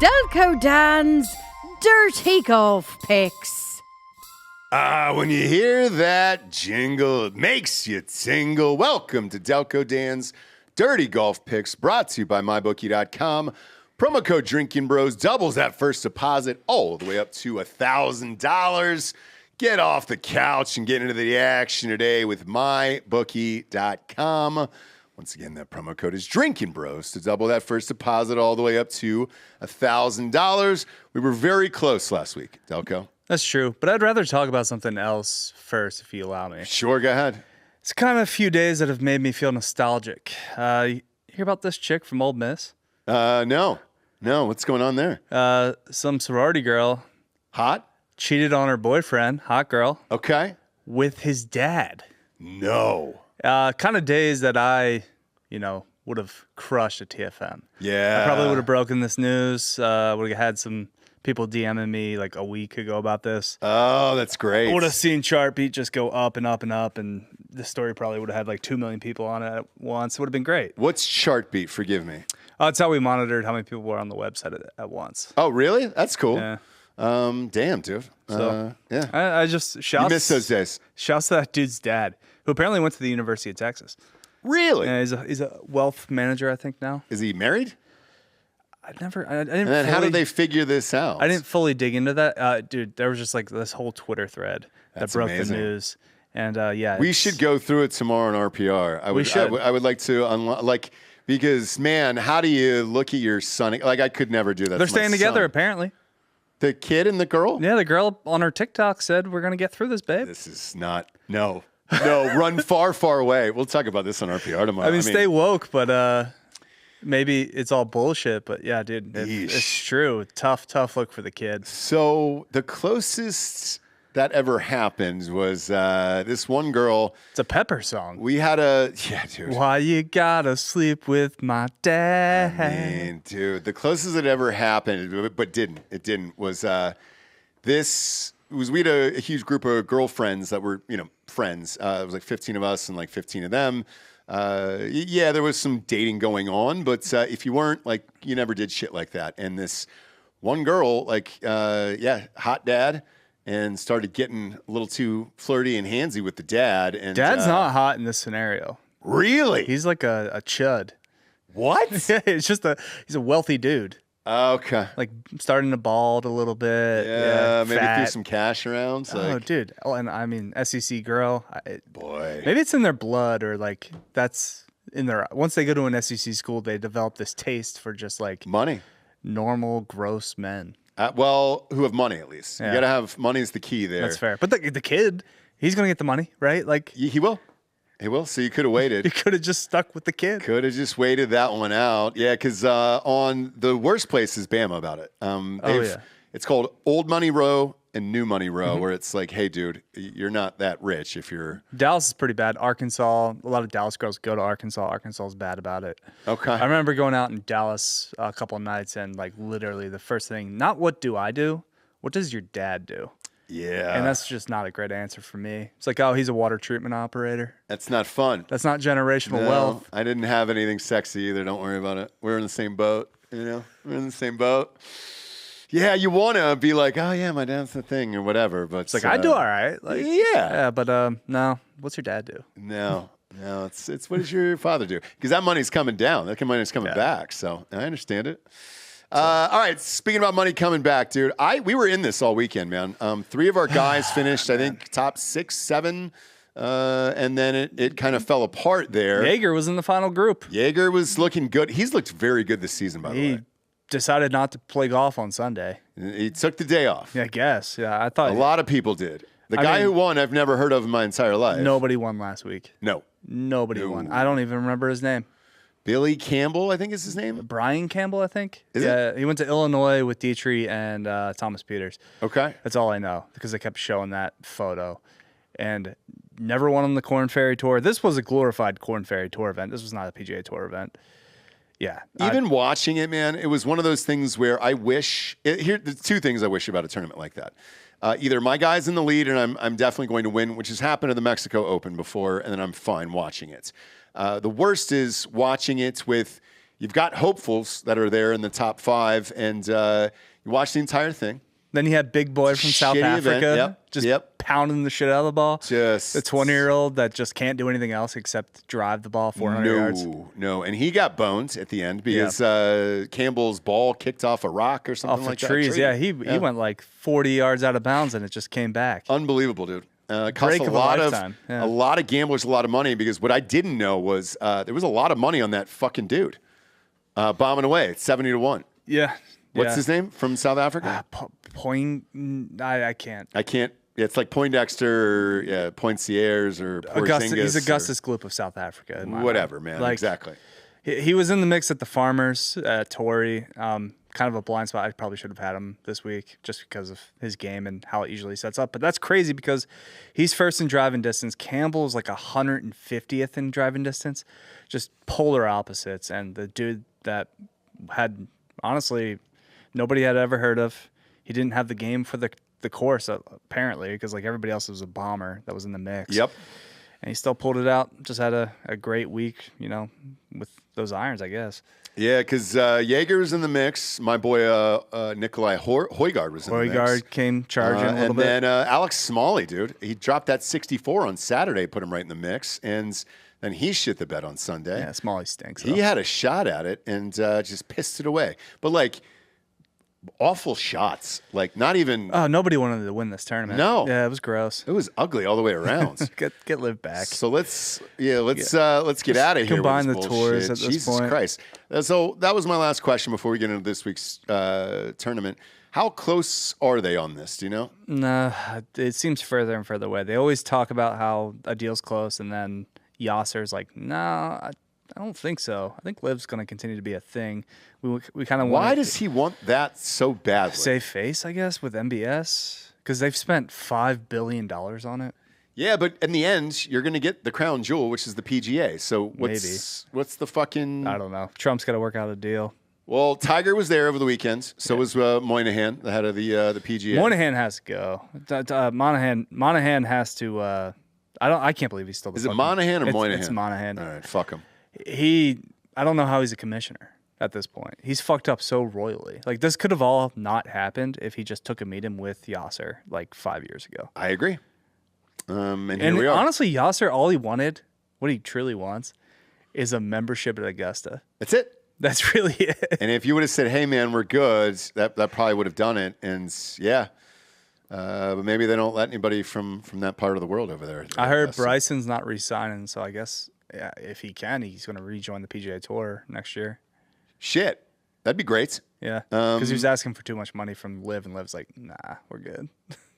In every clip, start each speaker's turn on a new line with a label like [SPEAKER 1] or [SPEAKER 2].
[SPEAKER 1] Delco Dan's Dirty Golf Picks.
[SPEAKER 2] When you hear that jingle, it makes you tingle. Welcome to Delco Dan's Dirty Golf Picks, brought to you by MyBookie.com. Promo code Drinking Bros doubles that first deposit all the way up to $1,000. Get off the couch and get into the action today with MyBookie.com. Once again, that promo code is Drinking Bros to double that first deposit all the way up to $1,000. We were very close last week, Delco.
[SPEAKER 3] That's true, but I'd rather talk about something else first, if you allow me.
[SPEAKER 2] Sure, go ahead.
[SPEAKER 3] It's kind of a few days that have made me feel nostalgic. You hear about this chick from Old Miss?
[SPEAKER 2] No. What's going on there?
[SPEAKER 3] Some sorority girl.
[SPEAKER 2] Hot?
[SPEAKER 3] Cheated on her boyfriend, hot girl.
[SPEAKER 2] Okay.
[SPEAKER 3] With his dad.
[SPEAKER 2] No.
[SPEAKER 3] Kind of days that I, would have crushed a TFM.
[SPEAKER 2] Yeah.
[SPEAKER 3] I probably would have broken this news. Would have had some people DMing me like a week ago about this.
[SPEAKER 2] Oh, that's great.
[SPEAKER 3] I would have seen Chartbeat just go up and up and up, and the story probably would have had like 2 million people on it at once. It would have been great.
[SPEAKER 2] What's Chartbeat? Forgive me.
[SPEAKER 3] It's how we monitored how many people were on the website at once.
[SPEAKER 2] Oh, really? That's cool.
[SPEAKER 3] Yeah.
[SPEAKER 2] Damn, dude.
[SPEAKER 3] So,
[SPEAKER 2] yeah.
[SPEAKER 3] I just shouts.
[SPEAKER 2] You miss those days.
[SPEAKER 3] Shouts to that dude's dad, who apparently went to the University of Texas.
[SPEAKER 2] Really?
[SPEAKER 3] Yeah, he's a wealth manager, I think, now.
[SPEAKER 2] Is he married?
[SPEAKER 3] I didn't.
[SPEAKER 2] And then how did they figure this out?
[SPEAKER 3] I didn't fully dig into that, dude. There was just like this whole Twitter thread that broke the news, and
[SPEAKER 2] we should go through it tomorrow on RPR. I would like to because man, how do you look at your son? Like I could never do that.
[SPEAKER 3] They're staying together, apparently.
[SPEAKER 2] The kid and the girl?
[SPEAKER 3] Yeah, the girl on her TikTok said, "We're gonna get through this, babe."
[SPEAKER 2] This is not no. Run far, far away. We'll talk about this on RPR tomorrow.
[SPEAKER 3] I mean, stay woke, but maybe it's all bullshit. But yeah, dude, it's true. Tough look for the kid.
[SPEAKER 2] So the closest that ever happened was this one girl.
[SPEAKER 3] It's a Pepper song.
[SPEAKER 2] We had dude.
[SPEAKER 3] Why you gotta sleep with my dad?
[SPEAKER 2] I mean, dude, the closest it ever happened, but didn't, was this. We had a huge group of girlfriends that were, friends. It was like 15 of us and like 15 of them. There was some dating going on, but if you weren't, like, you never did shit like that. And this one girl, hot dad, and started getting a little too flirty and handsy with the dad. And
[SPEAKER 3] Dad's not hot in this scenario.
[SPEAKER 2] Really?
[SPEAKER 3] He's like a chud.
[SPEAKER 2] What?
[SPEAKER 3] It's just he's a wealthy dude.
[SPEAKER 2] Okay.
[SPEAKER 3] Like starting to bald a little bit.
[SPEAKER 2] Yeah, maybe
[SPEAKER 3] fat.
[SPEAKER 2] threw some cash around.
[SPEAKER 3] Dude. Oh, and I mean, SEC girl.
[SPEAKER 2] Boy.
[SPEAKER 3] Maybe it's in their blood, or like that's in their. Once they go to an SEC school, they develop this taste for just like
[SPEAKER 2] money,
[SPEAKER 3] normal, gross men.
[SPEAKER 2] Who have money at least. Yeah. You got to have money is the key there.
[SPEAKER 3] That's fair. But the kid, he's gonna get the money, right? Like
[SPEAKER 2] he will. He will. So you could have waited.
[SPEAKER 3] You could have just stuck with the kid.
[SPEAKER 2] Could have just waited that one out. Yeah, because on the worst place is Bama about it. It's called Old Money Row and New Money Row, where it's like, hey, dude, you're not that rich if you're.
[SPEAKER 3] Dallas is pretty bad. Arkansas, a lot of Dallas girls go to Arkansas. Arkansas is bad about it.
[SPEAKER 2] Okay.
[SPEAKER 3] I remember going out in Dallas a couple of nights, and like literally the first thing, not what do I do, what does your dad do?
[SPEAKER 2] Yeah.
[SPEAKER 3] And that's just not a great answer for me. It's like, oh, he's a water treatment operator.
[SPEAKER 2] That's not fun.
[SPEAKER 3] That's not generational wealth.
[SPEAKER 2] I didn't have anything sexy either. Don't worry about it. We're in the same boat. We're in the same boat. Yeah, you want to be like, oh, yeah, my dad's the thing or whatever. But
[SPEAKER 3] it's like, I do all right. Like,
[SPEAKER 2] yeah,
[SPEAKER 3] but no. What's your dad do?
[SPEAKER 2] No. It's what does your father do? Because that money's coming down. That money's coming back. So I understand it. All right, speaking about money coming back, dude, we were in this all weekend, man. 3 of our guys finished, I think, top 6, 7, and then it kind of fell apart there.
[SPEAKER 3] Jaeger was in the final group.
[SPEAKER 2] Jaeger was looking good. He's looked very good this season, by the way. He
[SPEAKER 3] decided not to play golf on Sunday.
[SPEAKER 2] He took the day off.
[SPEAKER 3] Yeah, I guess. Yeah, I thought
[SPEAKER 2] a lot of people did. The guy who won, I've never heard of in my entire life.
[SPEAKER 3] Nobody won last week.
[SPEAKER 2] No.
[SPEAKER 3] Nobody won. I don't even remember his name.
[SPEAKER 2] Billy Campbell, I think is his name.
[SPEAKER 3] Brian Campbell, I think.
[SPEAKER 2] Is it?
[SPEAKER 3] He went to Illinois with Dietrich and Thomas Peters.
[SPEAKER 2] Okay.
[SPEAKER 3] That's all I know because they kept showing that photo. And never won on the Korn Ferry Tour. This was a glorified Korn Ferry Tour event. This was not a PGA Tour event. Yeah.
[SPEAKER 2] Even watching it, man, it was one of those things where I wish there's 2 things I wish about a tournament like that. Either my guy's in the lead and I'm definitely going to win, which has happened at the Mexico Open before, and then I'm fine watching it. The worst is watching it with you've got hopefuls that are there in the top 5, and you watch the entire thing.
[SPEAKER 3] Then you had Big Boy from South Africa, pounding the shit out of the ball.
[SPEAKER 2] Just
[SPEAKER 3] the 20-year-old that just can't do anything else except drive the ball 400 yards.
[SPEAKER 2] No, and he got boned at the end because Campbell's ball kicked off a rock or something like that.
[SPEAKER 3] Off a tree. Yeah, he went like 40 yards out of bounds and it just came back.
[SPEAKER 2] Unbelievable, dude. Cost a lot of gamblers a lot of money, because what I didn't know was there was a lot of money on that fucking dude bombing away. It's 70-1.
[SPEAKER 3] Yeah.
[SPEAKER 2] What's his name from South Africa?
[SPEAKER 3] I can't.
[SPEAKER 2] It's like Poindexter, Poinciers, or Porzingis.
[SPEAKER 3] He's Augustus Gloop of South Africa.
[SPEAKER 2] Whatever, man. Like, exactly.
[SPEAKER 3] He was in the mix at the Farmers, Torrey. Kind of a blind spot. I probably should have had him this week just because of his game and how it usually sets up. But that's crazy because he's first in driving distance. Campbell's like 150th in driving distance. Just polar opposites. And the dude that had, honestly, nobody had ever heard of. He didn't have the game for the course, apparently, because like everybody else was a bomber that was in the mix.
[SPEAKER 2] Yep.
[SPEAKER 3] And he still pulled it out. Just had a great week, with those irons, I guess.
[SPEAKER 2] Yeah, because Jaeger was in the mix. My boy Nikolai Højgaard was in the mix.
[SPEAKER 3] Højgaard came charging a little bit.
[SPEAKER 2] And then Alex Smalley, dude. He dropped that 64 on Saturday, put him right in the mix. And then he shit the bed on Sunday.
[SPEAKER 3] Yeah, Smalley stinks.
[SPEAKER 2] He had a shot at it and just pissed it away. But, like, awful shots. Like, not even...
[SPEAKER 3] Oh, nobody wanted to win this tournament.
[SPEAKER 2] No.
[SPEAKER 3] Yeah, it was gross.
[SPEAKER 2] It was ugly all the way around.
[SPEAKER 3] Get Liv back.
[SPEAKER 2] So let's get out of here.
[SPEAKER 3] Combine the
[SPEAKER 2] bullshit.
[SPEAKER 3] tours at this
[SPEAKER 2] Jesus
[SPEAKER 3] point.
[SPEAKER 2] Christ. So that was my last question before we get into this week's tournament. How close are they on this? Do you know?
[SPEAKER 3] Nah, it seems further and further away. They always talk about how a deal's close, and then Yasser's like, "No, I don't think so. I think Liv's going to continue to be a thing." We kind of
[SPEAKER 2] Why does he want that so badly?
[SPEAKER 3] Save face, I guess, with MBS, because they've spent $5 billion on it.
[SPEAKER 2] Yeah, but in the end, you're going to get the crown jewel, which is the PGA. So what's the fucking...
[SPEAKER 3] I don't know. Trump's got to work out a deal.
[SPEAKER 2] Well, Tiger was there over the weekend. So was Moynihan, the head of the PGA.
[SPEAKER 3] Moynihan has to go. Monahan has to... I can't believe he's still the
[SPEAKER 2] Is it Monahan or Moynihan?
[SPEAKER 3] It's Monahan.
[SPEAKER 2] All right, fuck him.
[SPEAKER 3] I don't know how he's a commissioner at this point. He's fucked up so royally. Like, this could have all not happened if he just took a meeting with Yasser like 5 years ago.
[SPEAKER 2] I agree. And here we are.
[SPEAKER 3] Honestly, Yasser, all he wanted, what he truly wants, is a membership at Augusta.
[SPEAKER 2] That's it.
[SPEAKER 3] That's really it.
[SPEAKER 2] And if you would have said, "Hey, man, we're good," that probably would have done it. And but maybe they don't let anybody from that part of the world over there.
[SPEAKER 3] I heard Bryson's not re-signing, so I guess if he can, he's going to rejoin the PGA Tour next year.
[SPEAKER 2] Shit, that'd be great.
[SPEAKER 3] Yeah, because he was asking for too much money from Liv, and Liv's like, "Nah, we're good."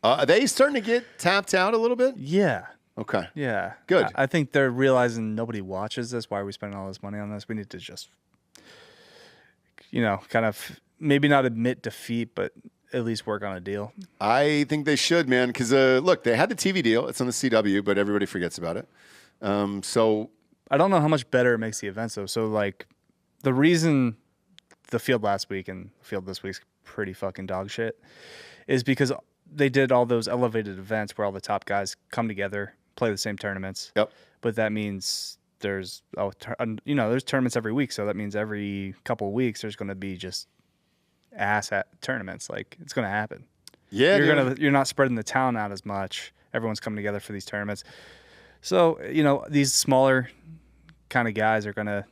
[SPEAKER 2] Are they starting to get tapped out a little bit?
[SPEAKER 3] Yeah.
[SPEAKER 2] Okay.
[SPEAKER 3] Yeah.
[SPEAKER 2] Good.
[SPEAKER 3] I think they're realizing nobody watches this. Why are we spending all this money on this? We need to just, kind of maybe not admit defeat, but at least work on a deal.
[SPEAKER 2] I think they should, man, because, look, they had the TV deal. It's on the CW, but everybody forgets about it. So
[SPEAKER 3] I don't know how much better it makes the events, though. So, like, the reason the field last week and the field this week's pretty fucking dog shit is because they did all those elevated events where all the top guys come together, play the same tournaments.
[SPEAKER 2] Yep.
[SPEAKER 3] But that means there's there's tournaments every week, so that means every couple of weeks there's going to be just ass at tournaments. Like, it's going to happen.
[SPEAKER 2] Yeah,
[SPEAKER 3] you're not spreading the town out as much. Everyone's coming together for these tournaments. So, these smaller kind of guys are going to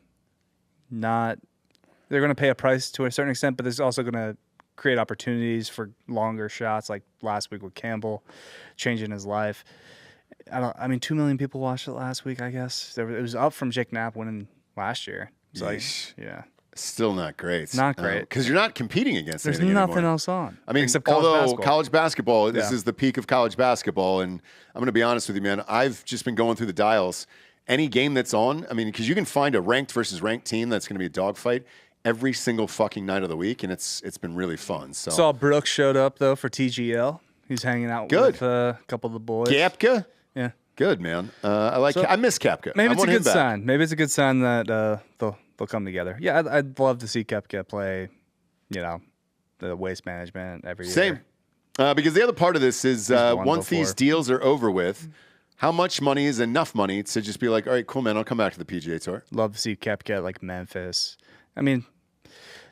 [SPEAKER 3] they're going to pay a price to a certain extent, but there's also going to create opportunities for longer shots, like last week with Campbell changing his life. 2 million people watched it last week, I guess. It was up from Jake Knapp winning last year. It's like, yeah.
[SPEAKER 2] Still not great.
[SPEAKER 3] Not great.
[SPEAKER 2] Because you're not competing against
[SPEAKER 3] There's
[SPEAKER 2] anything
[SPEAKER 3] nothing
[SPEAKER 2] anymore.
[SPEAKER 3] else on.
[SPEAKER 2] I mean,
[SPEAKER 3] except
[SPEAKER 2] college basketball, this is the peak of college basketball. And I'm going to be honest with you, man. I've just been going through the dials. Any game that's on, because you can find a ranked versus ranked team that's going to be a dogfight every single fucking night of the week, and it's been really fun. So
[SPEAKER 3] saw Brooks showed up, though, for TGL. He's hanging out with a couple of the boys.
[SPEAKER 2] Gapka?
[SPEAKER 3] Yeah.
[SPEAKER 2] Good, man. I miss Koepka.
[SPEAKER 3] Maybe it's a good sign. Maybe it's a good sign that they'll come together. Yeah, I'd love to see Koepka play, the waste management every year.
[SPEAKER 2] Same. Because the other part of this is once these deals are over with, how much money is enough money to just be like, all right, cool, man, I'll come back to the PGA Tour.
[SPEAKER 3] Love to see Koepka at like Memphis I mean,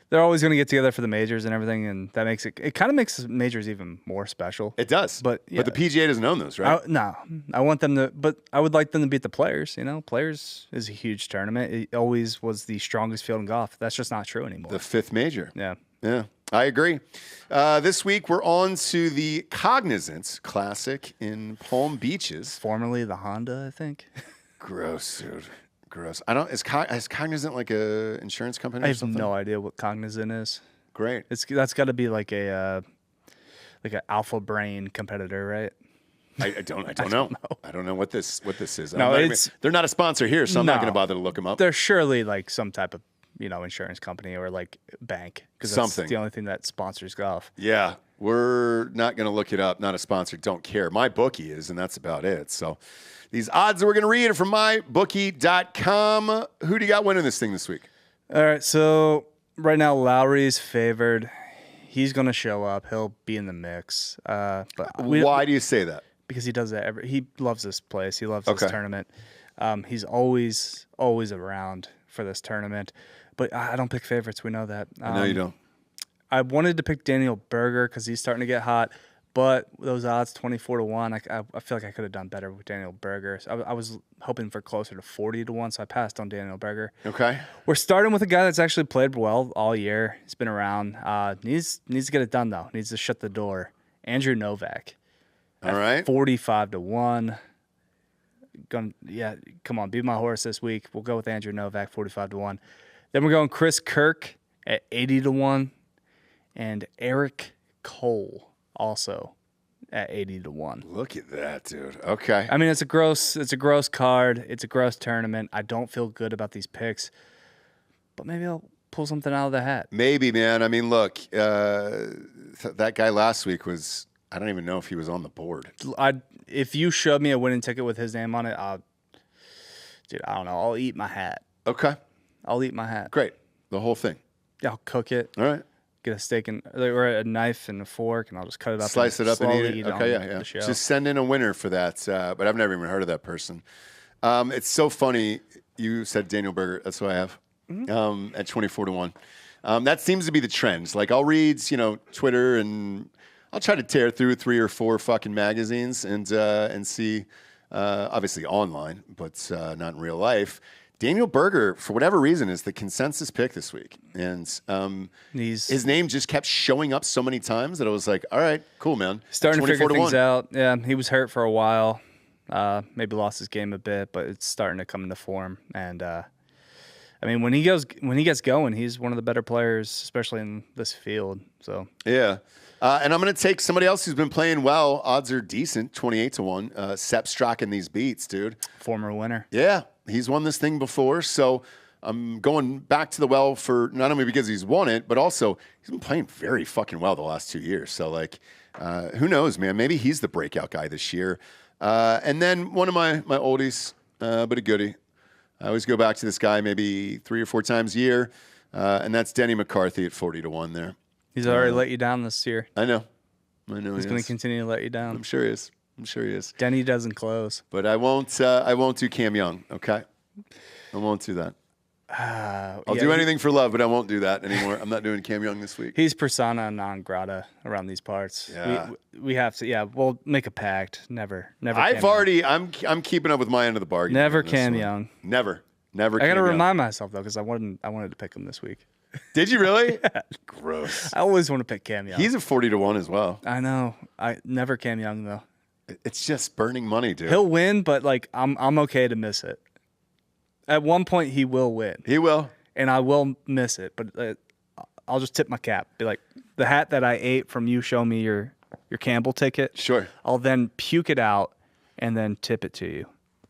[SPEAKER 3] they're always going to get together for the majors and everything, and that makes it kind of makes majors even more special.
[SPEAKER 2] It does.
[SPEAKER 3] But
[SPEAKER 2] the PGA doesn't own those, right?
[SPEAKER 3] No, I want them to, but I would like them to beat the Players. Players is a huge tournament. It always was the strongest field in golf. That's just not true anymore.
[SPEAKER 2] The 5th major.
[SPEAKER 3] Yeah.
[SPEAKER 2] Yeah, I agree. This week, we're on to the Cognizant Classic in Palm Beaches.
[SPEAKER 3] Formerly the Honda, I think.
[SPEAKER 2] Gross, dude. Gross. Is Cognizant like a insurance company
[SPEAKER 3] I
[SPEAKER 2] or
[SPEAKER 3] have
[SPEAKER 2] something?
[SPEAKER 3] no idea what Cognizant is.
[SPEAKER 2] Great.
[SPEAKER 3] That's got to be like an Alpha Brain competitor, right?
[SPEAKER 2] I don't know. I don't know what this is.
[SPEAKER 3] No,
[SPEAKER 2] They're not a sponsor here, so I'm not going to bother to look them up.
[SPEAKER 3] They're surely like some type of insurance company or like bank, because that's
[SPEAKER 2] Something.
[SPEAKER 3] the only thing that sponsors golf.
[SPEAKER 2] Yeah, we're not going to look it up. Not a sponsor. Don't care. My bookie is, and that's about it. So these odds that we're going to read are from mybookie.com. Who do you got winning this thing this week?
[SPEAKER 3] All right, so right now Lowry's favored. He's going to show up. He'll be in the mix. But
[SPEAKER 2] Why do you say that?
[SPEAKER 3] Because he does that he loves this place. He loves this tournament. He's always around for this tournament. But I don't pick favorites. We know that.
[SPEAKER 2] I know you don't.
[SPEAKER 3] I wanted to pick Daniel Berger because he's starting to get hot. But those odds, 24-1, I feel like I could have done better with Daniel Berger. So I was hoping for closer to 40-1, so I passed on Daniel Berger.
[SPEAKER 2] Okay.
[SPEAKER 3] We're starting with a guy that's actually played well all year. He's been around. Needs to get it done, though. Needs to shut the door. Andrew Novak.
[SPEAKER 2] All right.
[SPEAKER 3] 45-1. Come on, beat my horse this week. We'll go with Andrew Novak, 45-1. Then we're going Chris Kirk at 80-1, and Eric Cole also at 80-1.
[SPEAKER 2] Look at that, dude. Okay.
[SPEAKER 3] I mean, it's a gross card. It's a gross tournament. I don't feel good about these picks, but maybe I'll pull something out of the hat.
[SPEAKER 2] Maybe, man. I mean, look, that guy last week was, I don't even know if he was on the board.
[SPEAKER 3] If you showed me a winning ticket with his name on it, dude, I don't know. I'll eat my hat.
[SPEAKER 2] Okay.
[SPEAKER 3] I'll eat my hat.
[SPEAKER 2] Great. The whole thing.
[SPEAKER 3] Yeah, I'll cook it.
[SPEAKER 2] All right.
[SPEAKER 3] Get a steak or a knife and a fork, and I'll just cut it up.
[SPEAKER 2] Slice it up and eat it. Okay,
[SPEAKER 3] yeah.
[SPEAKER 2] Just send in a winner for that. But I've never even heard of that person. It's so funny. You said Daniel Berger. That's who I have at 24-1. That seems to be the trend. Like I'll read, Twitter, and I'll try to tear through 3 or 4 fucking magazines and see, obviously online, but not in real life. Daniel Berger, for whatever reason, is the consensus pick this week. And his name just kept showing up so many times that I was like, all right, cool, man.
[SPEAKER 3] Starting to figure things out. Yeah, he was hurt for a while. Maybe lost his game a bit, but it's starting to come into form. And, I mean, when he gets going, he's one of the better players, especially in this field. So
[SPEAKER 2] yeah. And I'm going to take somebody else who's been playing well. Odds are decent, 28-1. Sepp Straka these beats, dude.
[SPEAKER 3] Former winner.
[SPEAKER 2] Yeah. He's won this thing before, so I'm going back to the well for not only because he's won it, but also he's been playing very fucking well the last 2 years. So, who knows, man? Maybe he's the breakout guy this year. And then one of my oldies, but a goodie. I always go back to this guy maybe 3 or 4 times a year, and that's Denny McCarthy at 40-1 there.
[SPEAKER 3] He's already let you down this year.
[SPEAKER 2] I know.
[SPEAKER 3] He's going to continue to let you down.
[SPEAKER 2] I'm sure he is.
[SPEAKER 3] Denny doesn't close.
[SPEAKER 2] But I won't do Cam Young, okay? I won't do that. I'll do anything for love, but I won't do that anymore. I'm not doing Cam Young this week.
[SPEAKER 3] He's persona non grata around these parts.
[SPEAKER 2] Yeah.
[SPEAKER 3] We have to. Yeah, we'll make a pact. Never.
[SPEAKER 2] I'm keeping up with my end of the bargain.
[SPEAKER 3] Never Cam Young.
[SPEAKER 2] Never.
[SPEAKER 3] I got to remind myself though, because I wanted to pick him this week.
[SPEAKER 2] Did you really?
[SPEAKER 3] Yeah.
[SPEAKER 2] Gross.
[SPEAKER 3] I always want to pick Cam Young.
[SPEAKER 2] He's a 40-1 as well.
[SPEAKER 3] I know. I never Cam Young though.
[SPEAKER 2] It's just burning money, dude.
[SPEAKER 3] He'll win, but I'm okay to miss it. At one point, he will win.
[SPEAKER 2] He will.
[SPEAKER 3] And I will miss it, but I'll just tip my cap. Be like, the hat that I ate from you, show me your Campbell ticket.
[SPEAKER 2] Sure.
[SPEAKER 3] I'll then puke it out and then tip it to you.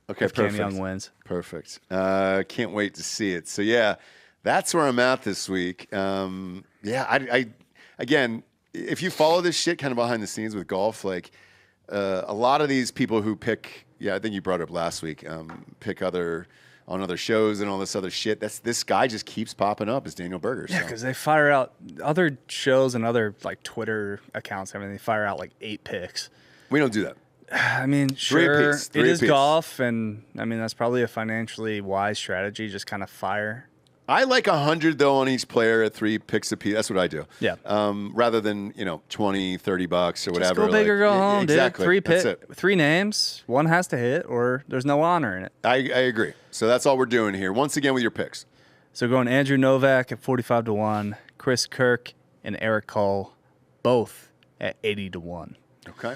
[SPEAKER 2] Okay,
[SPEAKER 3] if
[SPEAKER 2] perfect.
[SPEAKER 3] Cam Young wins.
[SPEAKER 2] Perfect. Can't wait to see it. So, yeah, that's where I'm at this week. I again, if you follow this shit kind of behind the scenes with golf, a lot of these people who pick, I think you brought it up last week, pick on other shows and all this other shit. This guy just keeps popping up as Daniel Berger.
[SPEAKER 3] Yeah, because they fire out other shows and other Twitter accounts. They fire out 8 picks.
[SPEAKER 2] We don't do that.
[SPEAKER 3] I mean, sure, it is golf, and I mean that's probably a financially wise strategy. Just kind of fire
[SPEAKER 2] I like 100 though on each player at 3 picks a piece. That's what I do.
[SPEAKER 3] Yeah.
[SPEAKER 2] Rather than, $20, $30 or whatever.
[SPEAKER 3] Just go big or go home,
[SPEAKER 2] exactly.
[SPEAKER 3] dude. Three names. One has to hit, or there's no honor in it.
[SPEAKER 2] I agree. So that's all we're doing here. Once again with your picks.
[SPEAKER 3] So going Andrew Novak at 45-1, Chris Kirk and Eric Cole, both at 80-1.
[SPEAKER 2] Okay.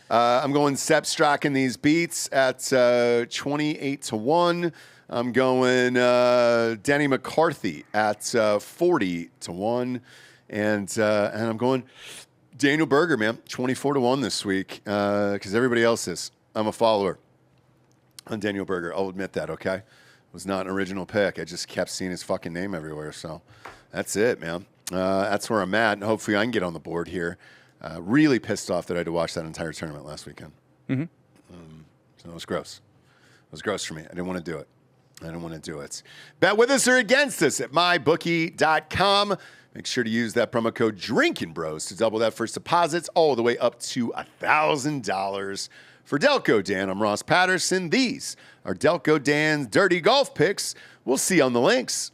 [SPEAKER 2] I'm going Sepp Strachan these beats at 28-1. I'm going Denny McCarthy at 40-1. And I'm going Daniel Berger, man, 24-1 this week because everybody else is. I'm a follower on Daniel Berger. I'll admit that, okay? It was not an original pick. I just kept seeing his fucking name everywhere. So that's it, man. That's where I'm at, and hopefully I can get on the board here. Really pissed off that I had to watch that entire tournament last weekend. Mm-hmm. So it was gross. It was gross for me. I didn't want to do it. Bet with us or against us at mybookie.com. Make sure to use that promo code DRINKINBROS to double that first deposits all the way up to $1,000. For Delco Dan, I'm Ross Patterson. These are Delco Dan's Dirty Golf Picks. We'll see you on the links.